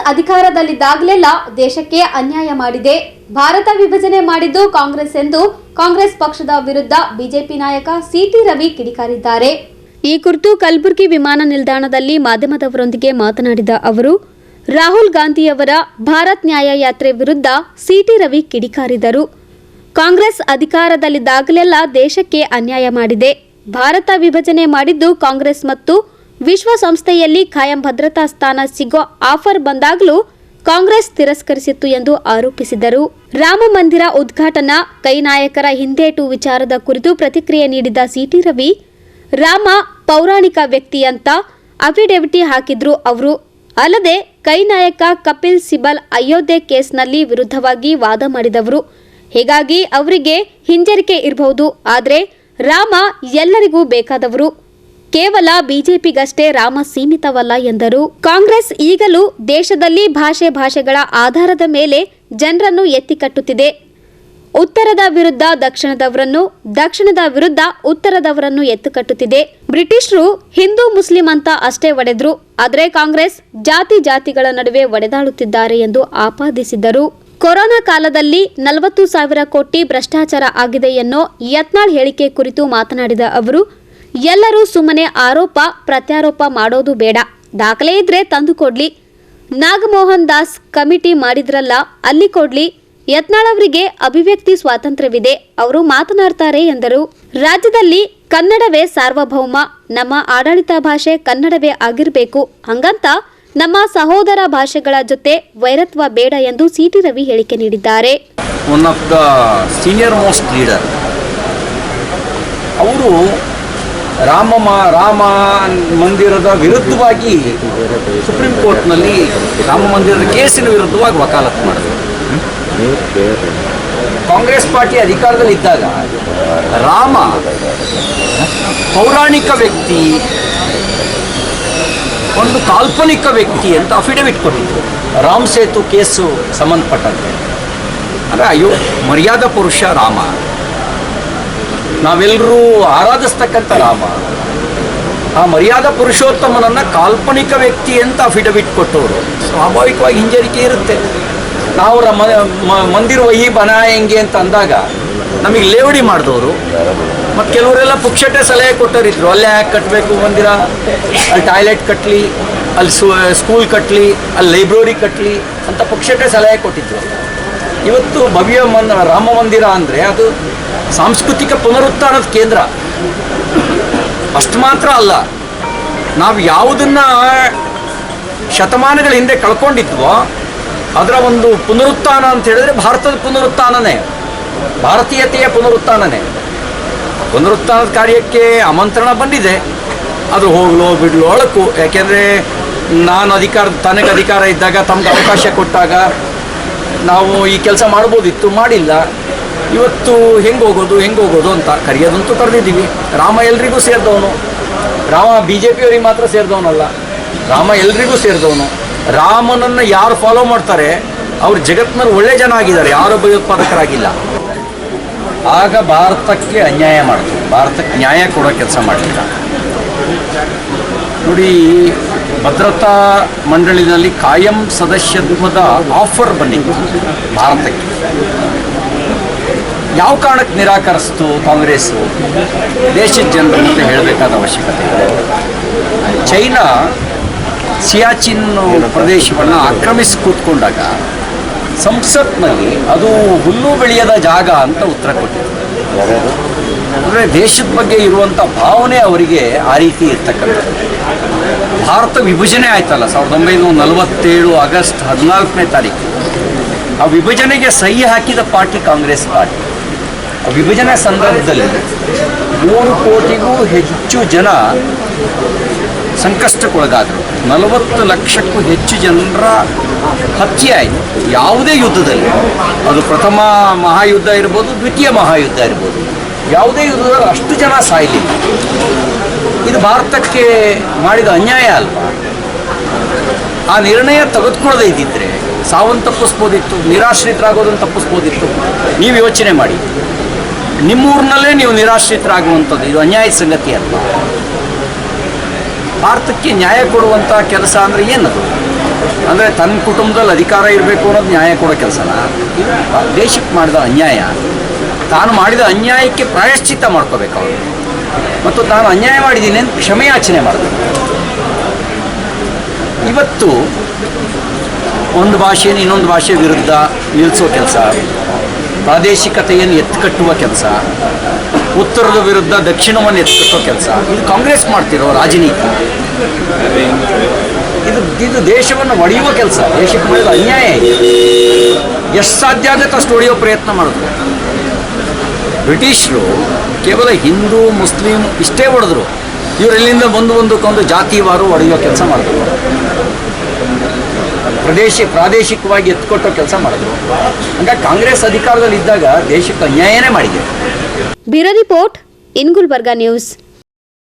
ಅಧಿಕಾರದಲ್ಲಿದ್ದಾಗಲೆಲ್ಲ ದೇಶಕ್ಕೆ ಅನ್ಯಾಯ ಮಾಡಿದೆ. ಭಾರತ ವಿಭಜನೆ ಮಾಡಿದ್ದು ಕಾಂಗ್ರೆಸ್ ಎಂದು ಕಾಂಗ್ರೆಸ್ ಪಕ್ಷದ ವಿರುದ್ಧ ಬಿಜೆಪಿ ನಾಯಕ ಸಿಟಿ ರವಿ ಕಿಡಿಕಾರಿದ್ದಾರೆ. ಈ ಕುರಿತು ಕಲಬುರಗಿ ವಿಮಾನ ನಿಲ್ದಾಣದಲ್ಲಿ ಮಾಧ್ಯಮದವರೊಂದಿಗೆ ಮಾತನಾಡಿದ ಅವರು, ರಾಹುಲ್ ಗಾಂಧಿಯವರ ಭಾರತ್ ನ್ಯಾಯ ಯಾತ್ರೆ ವಿರುದ್ಧ ಸಿಟಿ ರವಿ ಕಿಡಿಕಾರಿದರು. ಕಾಂಗ್ರೆಸ್ ಅಧಿಕಾರದಲ್ಲಿದ್ದಾಗಲೆಲ್ಲ ದೇಶಕ್ಕೆ ಅನ್ಯಾಯ ಮಾಡಿದೆ. ಭಾರತ ವಿಭಜನೆ ಮಾಡಿದ್ದು ಕಾಂಗ್ರೆಸ್ ಮತ್ತು ವಿಶ್ವಸಂಸ್ಥೆಯಲ್ಲಿ ಖಾಯಂ ಭದ್ರತಾ ಸ್ಥಾನ ಸಿಗೋ ಆಫರ್ ಬಂದಾಗಲೂ ಕಾಂಗ್ರೆಸ್ ತಿರಸ್ಕರಿಸಿತ್ತು ಎಂದು ಆರೋಪಿಸಿದರು. ರಾಮ ಮಂದಿರ ಉದ್ಘಾಟನಾ ಕೈ ನಾಯಕರ ಹಿಂದೇಟು ವಿಚಾರದ ಕುರಿತು ಪ್ರತಿಕ್ರಿಯೆ ನೀಡಿದ ಸಿಟಿ ರವಿ, ರಾಮ ಪೌರಾಣಿಕ ವ್ಯಕ್ತಿ ಅಂತ ಅಫಿಡವಿಟ್ ಹಾಕಿದ್ರು ಅವರು. ಅಲ್ಲದೆ ಕೈ ನಾಯಕ ಕಪಿಲ್ ಸಿಬಲ್ ಅಯೋಧ್ಯೆ ಕೇಸ್ನಲ್ಲಿ ವಿರುದ್ಧವಾಗಿ ವಾದ ಮಾಡಿದವರು. ಹೀಗಾಗಿ ಅವರಿಗೆ ಹಿಂಜರಿಕೆ ಇರಬಹುದು. ಆದರೆ ರಾಮ ಎಲ್ಲರಿಗೂ ಬೇಕಾದವರು. ಕೇವಲ ಬಿಜೆಪಿಗಷ್ಟೇ ರಾಮ ಸೀಮಿತವಲ್ಲ ಎಂದರು. ಕಾಂಗ್ರೆಸ್ ಈಗಲೂ ದೇಶದಲ್ಲಿ ಭಾಷೆಗಳ ಆಧಾರದ ಮೇಲೆ ಜನರನ್ನು ಎತ್ತಿಕಟ್ಟುತ್ತಿದೆ. ಉತ್ತರದ ವಿರುದ್ಧ ದಕ್ಷಿಣದವರನ್ನು, ದಕ್ಷಿಣದ ವಿರುದ್ಧ ಉತ್ತರದವರನ್ನು ಎತ್ತುಕಟ್ಟುತ್ತಿದೆ. ಬ್ರಿಟಿಷರು ಹಿಂದೂ ಮುಸ್ಲಿಂ ಅಂತ ಅಷ್ಟೇ ಒಡೆದ್ರು. ಆದರೆ ಕಾಂಗ್ರೆಸ್ ಜಾತಿಗಳ ನಡುವೆ ಒಡೆದಾಡುತ್ತಿದ್ದಾರೆ ಎಂದು ಆಪಾದಿಸಿದರು. ಕೊರೋನಾ ಕಾಲದಲ್ಲಿ 40,000 ಕೋಟಿ ಭ್ರಷ್ಟಾಚಾರ ಆಗಿದೆ ಎನ್ನೋ ಯತ್ನಾಳ್ ಹೇಳಿಕೆ ಕುರಿತು ಮಾತನಾಡಿದ ಅವರು, ಎಲ್ಲರೂ ಸುಮ್ಮನೆ ಆರೋಪ ಪ್ರತ್ಯಾರೋಪ ಮಾಡೋದು ಬೇಡ. ದಾಖಲೆ ಇದ್ರೆ ತಂದು ಕೊಡ್ಲಿ. ನಾಗಮೋಹನ್ ದಾಸ್ ಕಮಿಟಿ ಮಾಡಿದ್ರಲ್ಲ, ಅಲ್ಲಿ ಕೊಡ್ಲಿ. ಯತ್ನಾಳ್ ಅವರಿಗೆ ಅಭಿವ್ಯಕ್ತಿ ಸ್ವಾತಂತ್ರ್ಯವಿದೆ, ಅವರು ಮಾತನಾಡ್ತಾರೆ ಎಂದರು. ರಾಜ್ಯದಲ್ಲಿ ಕನ್ನಡವೇ ಸಾರ್ವಭೌಮ, ನಮ್ಮ ಆಡಳಿತ ಭಾಷೆ ಕನ್ನಡವೇ ಆಗಿರಬೇಕು. ಹಂಗಂತ ನಮ್ಮ ಸಹೋದರ ಭಾಷೆಗಳ ಜೊತೆ ವೈರತ್ವ ಬೇಡ ಎಂದು ಸಿಟಿ ರವಿ ಹೇಳಿಕೆ ನೀಡಿದ್ದಾರೆ. One of the senior most leader ಅವರು ರಾಮ ಮಂದಿರದ ವಿರುದ್ಧವಾಗಿ ಸುಪ್ರೀಂ ಕೋರ್ಟ್ನಲ್ಲಿ ರಾಮ ಮಂದಿರದ ಕೇಸಿನ ವಿರುದ್ಧವಾಗಿ ವಕಾಲತ್ತು ಮಾಡಿದ್ರು. ಕಾಂಗ್ರೆಸ್ ಪಾರ್ಟಿ ಅಧಿಕಾರದಲ್ಲಿ ಇದ್ದಾಗ ರಾಮ ಪೌರಾಣಿಕ ವ್ಯಕ್ತಿ, ಒಂದು ಕಾಲ್ಪನಿಕ ವ್ಯಕ್ತಿ ಅಂತ ಅಫಿಡವಿಟ್ ಕೊಟ್ಟಿದ್ರು. ರಾಮ್ ಸೇತು ಕೇಸು ಸಂಬಂಧಪಟ್ಟಂತೆ. ಅಂದರೆ ಮರ್ಯಾದಾ ಪುರುಷ ರಾಮ, ನಾವೆಲ್ಲರೂ ಆರಾಧಿಸ್ತಕ್ಕಂಥ ರಾಮ, ಆ ಮರ್ಯಾದಾ ಪುರುಷೋತ್ತಮನನ್ನು ಕಾಲ್ಪನಿಕ ವ್ಯಕ್ತಿ ಅಂತ ಅಫಿಡವಿಟ್ ಕೊಟ್ಟವರು. ಸ್ವಾಭಾವಿಕವಾಗಿ ಹಿಂಜರಿಕೆ ಇರುತ್ತೆ. ನಾವು ಮಂದಿರ ವಹಿ ಬನಾಯಂಗೆ ಅಂತ ಅಂದಾಗ ನಮಗೆ ಲೇವಡಿ ಮಾಡಿದವರು ಮತ್ತು ಕೆಲವರೆಲ್ಲ ಪುಕ್ಷಟೆ ಸಲಹೆ ಕೊಟ್ಟರಿದ್ರು. ಅಲ್ಲೇ ಯಾಕೆ ಕಟ್ಟಬೇಕು ಮಂದಿರ, ಅಲ್ಲಿ ಟಾಯ್ಲೆಟ್ ಕಟ್ಟಲಿ, ಅಲ್ಲಿ ಸ್ಕೂಲ್ ಕಟ್ಟಲಿ, ಅಲ್ಲಿ ಲೈಬ್ರರಿ ಕಟ್ಟಲಿ ಅಂತ ಪುಕ್ಷಟೆ ಸಲಹೆ ಕೊಟ್ಟಿದ್ರು. ಇವತ್ತು ಭವ್ಯ ರಾಮ ಮಂದಿರ ಅಂದರೆ ಅದು ಸಾಂಸ್ಕೃತಿಕ ಪುನರುತ್ಥಾನದ ಕೇಂದ್ರ. ಅಷ್ಟು ಮಾತ್ರ ಅಲ್ಲ, ನಾವು ಯಾವುದನ್ನು ಶತಮಾನಗಳ ಹಿಂದೆ ಕಳ್ಕೊಂಡಿದ್ವೋ ಅದರ ಒಂದು ಪುನರುತ್ಥಾನ ಅಂತ ಹೇಳಿದ್ರೆ ಭಾರತದ ಪುನರುತ್ಥಾನನೇ, ಭಾರತೀಯತೆಯ ಪುನರುತ್ಥಾನನೇ. ಪುನರುತ್ಥಾನದ ಕಾರ್ಯಕ್ಕೆ ಆಮಂತ್ರಣ ಬಂದಿದೆ. ಅದು ಹೋಗ್ಲೋ ಬಿಡ್ಲೋ ಒಳಕು. ಯಾಕೆಂದರೆ ತನಗೆ ಅಧಿಕಾರ ಇದ್ದಾಗ ತಮ್ಗೆ ಅವಕಾಶ ಕೊಟ್ಟಾಗ ನಾವು ಈ ಕೆಲಸ ಮಾಡ್ಬೋದಿತ್ತು, ಮಾಡಿಲ್ಲ. ಇವತ್ತು ಹೆಂಗೆ ಹೋಗೋದು ಅಂತ ಕರೆಯೋದಂತೂ ಕರೆದಿದ್ದೀವಿ. ರಾಮ ಎಲ್ರಿಗೂ ಸೇರಿದವನು. ರಾಮ BJP-ಯವರಿಗೆ ಮಾತ್ರ ಸೇರಿದವನಲ್ಲ, ರಾಮ ಎಲ್ರಿಗೂ ಸೇರಿದವನು. ರಾಮನನ್ನು ಯಾರು ಫಾಲೋ ಮಾಡ್ತಾರೆ ಅವ್ರು ಜಗತ್ತಿನಲ್ಲಿ ಒಳ್ಳೆ ಜನ ಆಗಿದ್ದಾರೆ, ಯಾರು ಭಯೋತ್ಪಾದಕರಾಗಿಲ್ಲ. ಆಗ ಭಾರತಕ್ಕೆ ಅನ್ಯಾಯ ಮಾಡಿದ್ರು, ಭಾರತಕ್ಕೆ ನ್ಯಾಯ ಕೊಡೋ ಕೆಲಸ ಮಾಡಲಿಲ್ಲ. ನೋಡಿ, ಭದ್ರತಾ ಮಂಡಳಿನಲ್ಲಿ ಕಾಯಂ ಸದಸ್ಯತ್ವದ ಆಫರ್ ಬಂದಿತ್ತು ಭಾರತಕ್ಕೆ. ಯಾವ ಕಾರಣಕ್ಕೆ ನಿರಾಕರಿಸ್ತು ಕಾಂಗ್ರೆಸ್ಸು? ದೇಶದ ಜನರ ಜೊತೆ ಹೇಳಬೇಕಾದ ಅವಶ್ಯಕತೆ ಇದೆ. ಚೈನಾ ಸಿಯಾಚಿನ್ ಪ್ರದೇಶವನ್ನು ಆಕ್ರಮಿಸಿ ಕೂತ್ಕೊಂಡಾಗ ಸಂಸತ್ನಲ್ಲಿ ಅದು ಹುಲ್ಲು ಬೆಳೆಯದ ಜಾಗ ಅಂತ ಉತ್ತರ ಕೊಟ್ಟಿದೆ. ಅಂದರೆ ದೇಶದ ಬಗ್ಗೆ ಇರುವಂಥ ಭಾವನೆ ಅವರಿಗೆ ಆ ರೀತಿ ಇರ್ತಕ್ಕಂಥದ್ದು. ಭಾರತ ವಿಭಜನೆ ಆಯ್ತಲ್ಲ 1947 ಆಗಸ್ಟ್ 14ನೇ ತಾರೀಕು. ಆ ವಿಭಜನೆಗೆ ಸಹಿ ಹಾಕಿದ ಪಾರ್ಟಿ ಕಾಂಗ್ರೆಸ್ ಪಾರ್ಟಿ. ಆ ವಿಭಜನೆ ಸಂದರ್ಭದಲ್ಲಿ 3 ಕೋಟಿಗೂ ಹೆಚ್ಚು ಜನ ಸಂಕಷ್ಟಕ್ಕೊಳಗಾದರು. 40 ಲಕ್ಷಕ್ಕೂ ಹೆಚ್ಚು ಜನರ ಹತ್ಯೆ ಆಯಿತು ಯಾವುದೇ ಯುದ್ಧದಲ್ಲಿ. ಅದು ಪ್ರಥಮ ಮಹಾಯುದ್ಧ ಇರ್ಬೋದು, ದ್ವಿತೀಯ ಮಹಾಯುದ್ಧ ಇರ್ಬೋದು, ಯಾವುದೇ ಯುದ್ಧದಲ್ಲಿ ಅಷ್ಟು ಜನ ಸಾಯಲಿಲ್ಲ. ಇದು ಭಾರತಕ್ಕೆ ಮಾಡಿದ ಅನ್ಯಾಯ ಅಲ್ವಾ? ಆ ನಿರ್ಣಯ ತೆಗೆದುಕೊಳ್ಳದೇ ಇದ್ದಿದ್ರೆ ಸಾವನ್ನು ತಪ್ಪಿಸ್ಬೋದಿತ್ತು, ನಿರಾಶ್ರಿತರಾಗೋದನ್ನು ತಪ್ಪಿಸ್ಬೋದಿತ್ತು. ನೀವು ಯೋಚನೆ ಮಾಡಿ, ನಿಮ್ಮೂರಿನಲ್ಲೇ ನೀವು ನಿರಾಶ್ರಿತರಾಗುವಂಥದ್ದು ಇದು ಅನ್ಯಾಯದ ಸಂಗತಿ ಅಲ್ವಾ? ಭಾರತಕ್ಕೆ ನ್ಯಾಯ ಕೊಡುವಂಥ ಕೆಲಸ ಅಂದರೆ ಏನದು? ಅಂದರೆ ತನ್ನ ಕುಟುಂಬದಲ್ಲಿ ಅಧಿಕಾರ ಇರಬೇಕು ಅನ್ನೋದು ನ್ಯಾಯ ಕೊಡೋ ಕೆಲಸನ. ದೇಶಕ್ಕೆ ಮಾಡಿದ ಅನ್ಯಾಯ, ತಾನು ಮಾಡಿದ ಅನ್ಯಾಯಕ್ಕೆ ಪ್ರಾಯಶ್ಚಿತ್ತ ಮಾಡ್ಕೋಬೇಕು ಅವರು, ಮತ್ತು ತಾನು ಅನ್ಯಾಯ ಮಾಡಿದ್ದೀನಿ ಅಂತ ಕ್ಷಮೆಯಾಚನೆ ಮಾಡಬೇಕು. ಇವತ್ತು ಒಂದು ಭಾಷೆಯನ್ನು ಇನ್ನೊಂದು ಭಾಷೆ ವಿರುದ್ಧ ನಿಲ್ಲಿಸೋ ಕೆಲಸ, ಪ್ರಾದೇಶಿಕತೆಯನ್ನು ಎತ್ತುಕಟ್ಟುವ ಕೆಲಸ, ಉತ್ತರದ ವಿರುದ್ಧ ದಕ್ಷಿಣವನ್ನು ಎತ್ತುಕಟ್ಟೋ ಕೆಲಸ, ಇದು ಕಾಂಗ್ರೆಸ್ ಮಾಡ್ತಿರೋ ರಾಜನೀತಿ. ಇದು ದೇಶವನ್ನು ಒಡೆಯುವ ಕೆಲಸ, ದೇಶಕ್ಕೆ ಮಾಡಿದ ಅನ್ಯಾಯ ಇದೆ. ಎಷ್ಟು ಸಾಧ್ಯ ಆಗುತ್ತೆ ಅಷ್ಟು ಒಡೆಯೋ ಪ್ರಯತ್ನ ಮಾಡಿದ್ರು. ಬ್ರಿಟಿಷರು ಕೇವಲ ಹಿಂದೂ ಮುಸ್ಲಿಂ ಇಷ್ಟೇ ಹೊಡೆದ್ರು, ಇವರೆಲ್ಲಿಂದ ಒಂದಕ್ಕೊಂದು ಜಾತಿವಾರು ಒಡೆಯೋ ಕೆಲಸ ಮಾಡಿದ್ರು. ಪ್ರಾದೇಶಿಕವಾಗಿ ಎತ್ಕೊಟ್ಟೋ ಕೆಲಸ ಮಾಡಿದ್ರು. ಹಂಗಾಗಿ ಕಾಂಗ್ರೆಸ್ ಅಧಿಕಾರದಲ್ಲಿ ಇದ್ದಾಗ ದೇಶಕ್ಕೆ ಅನ್ಯಾಯನೇ ಮಾಡಿದೆ. Bureau report in Gulbarga news.